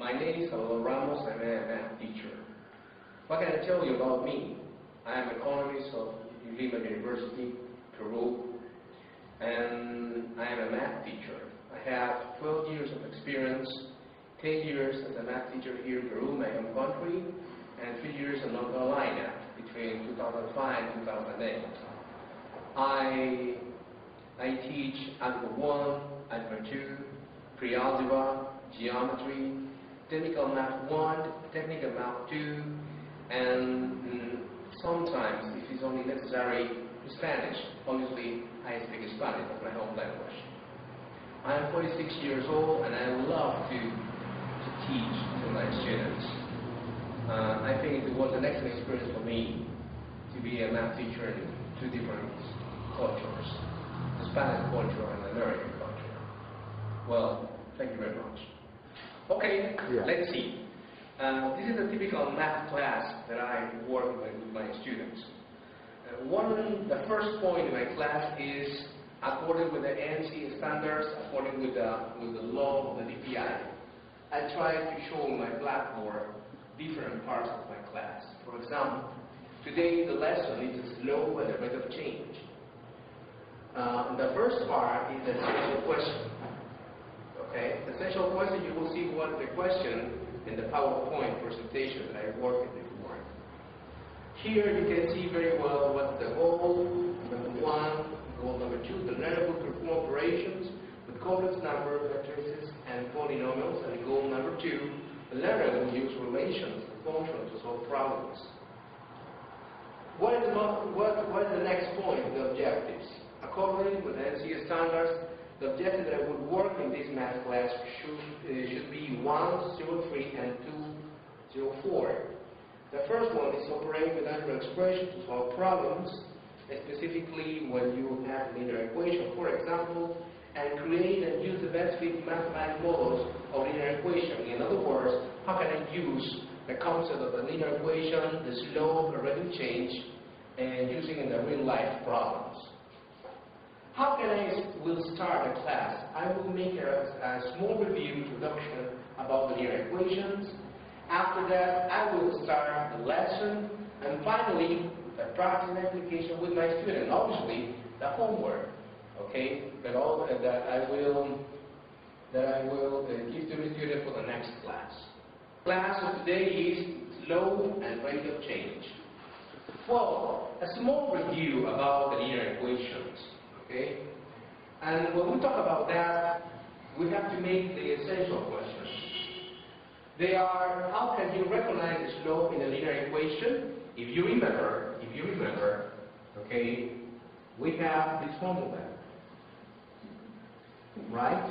My name is Salvador Ramos. I'm a math teacher. What can I tell you about me? I am an economist of Lima University, Peru, and I am a math teacher. I have 12 years of experience, 10 years as a math teacher here in Peru, my home country, and 3 years in North Carolina between 2005 and 2008. I teach Algebra 1, Algebra 2, Pre-Algebra, Geometry, Technical Math 1, Technical Math 2, and sometimes, if it's only necessary, Spanish. Obviously, I speak Spanish as my home language. I'm 46 years old and I love to teach to my students. I think it was an excellent experience for me to be a math teacher in two different cultures, the Spanish culture and the American culture. Well, thank you very much. Okay, Let's see. This is a typical math class that I work with my students. The first point in my class is according with the NC standards, according with the law of the DPI. I try to show on my blackboard different parts of my class. For example, today the lesson is slow and the rate of change. The first part is the essential question. Okay, the essential question, you will see what the question in the PowerPoint presentation that I worked before. Here you can see very well what's the goal, number 1, goal number 2, the learner will perform operations with complex number matrices and polynomials, and goal number 2, the learner will use relations and functions to solve problems. What is the next point, the objectives? According with the NCA standards, the objective that I would work in this math class should be 103 and 204. The first one is operate with algebra expressions to solve problems, specifically when you have a linear equation, for example, and create and use the best fit mathematical models of linear equation. In other words, how can I use the concept of the linear equation, the slope, the rate of change, and using in the real life problems. How can will start the class? I will make a small review introduction about the linear equations. After that, I will start the lesson, and finally, the practice and application with my student. Obviously, the homework, okay, that I will give to the student for the next class. Class of today is slope and rate of change. Well, a small review about the linear equations. Okay? And when we talk about that, we have to make the essential questions. They are, how can you recognize the slope in a linear equation? If you remember, okay, we have this formula, right?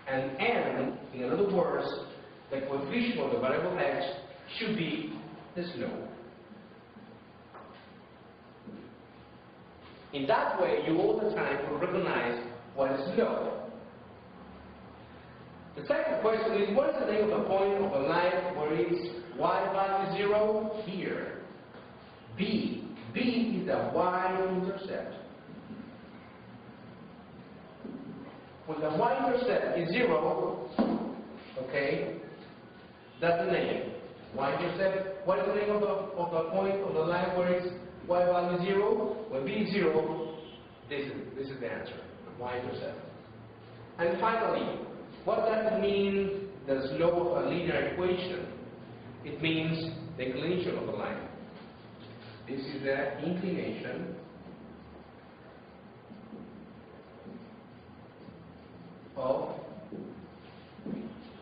And n, in other words, the coefficient of the variable x should be the slope. In that way, you all the time will recognize what is slope. The second question is, what is the name of the point of a line where it's y value 0? Here. B. B is the y-intercept. When the y-intercept is 0, okay, that's the name. Y-intercept. What is the name of the point of the line where it's y value 0? When b is 0, this is the answer, y-intercept. And finally, what does it mean, the slope of a linear equation? It means the inclination of the line. This is the inclination of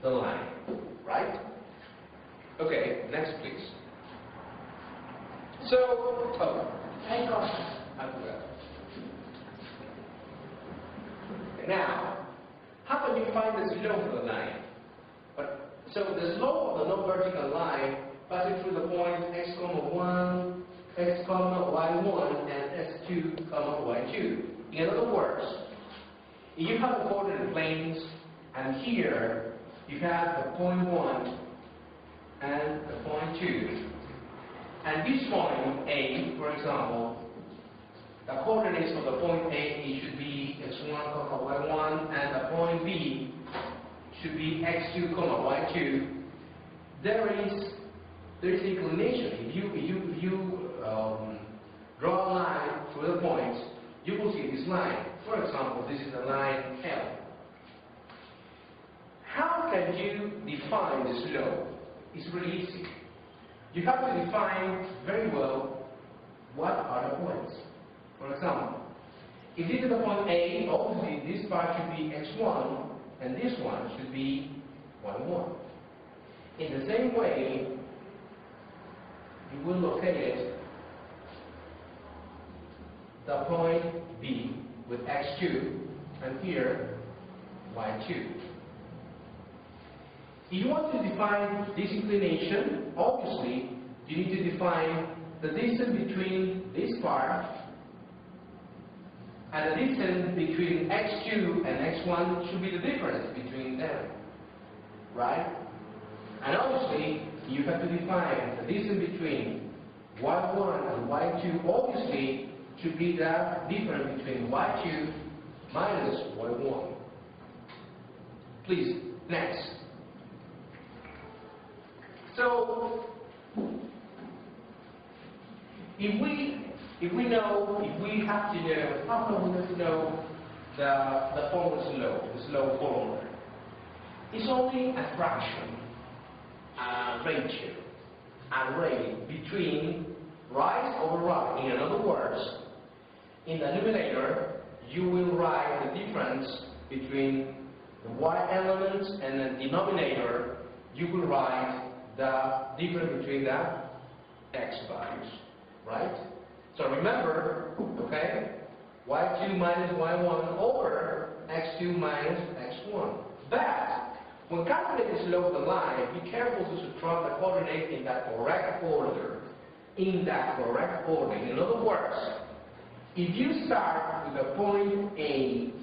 the line, right? Okay, next please. So, now, how can you find the slope of the line? So the slope of the non-vertical line passing through the points x, 1, x, y1, and x2, y2. In other words, if you have the coordinate planes, and here you have the point 1 and the point 2, and this point A, for example, the coordinates of the point A, it should be x1, y1, and the point B should be x2, y2. there is inclination. If you draw a line through the points, you will see this line. For example, this is the line L. How can you define the slope? It's really easy. You have to define very well what are the points. For example, if this is the point A, obviously this part should be x1 and this one should be y1. In the same way, you will locate the point B with x2 and here y2. If you want to define this inclination, obviously you need to define the distance between this part and the distance between x2 and x1 should be the difference between them, right? And obviously you have to define the distance between y1 and y2, obviously should be the difference between y2 minus y1. Please, next. So, if we have to know, how come we have to know the formula the slope formula? It's only a fraction, a ratio, a rate between right over right. In other words, in the numerator, you will write the difference between the y elements, and the denominator, you will write the difference between the x values, right? So remember, okay, y2 minus y1 over x2 minus x1. But when calculating the slope of the line, be careful to subtract the coordinate in that correct order. In other words, if you start with the point A,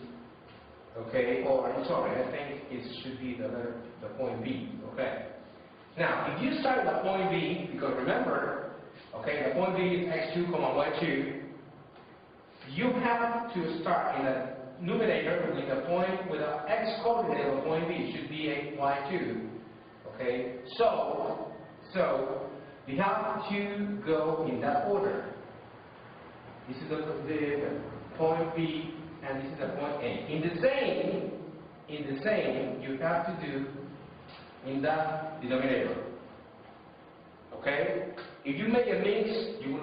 okay, or sorry, I think it should be the point B, okay. Now, if you start at the point B, because remember, okay, the point B is x2, y2, you have to start in the numerator with the point, with the x coordinate of the point B, it should be a y2, okay. So you have to go in that order. This is the point B, and this is the point A. In the same, you have to do in the denominator. Okay? If you make a mix, you will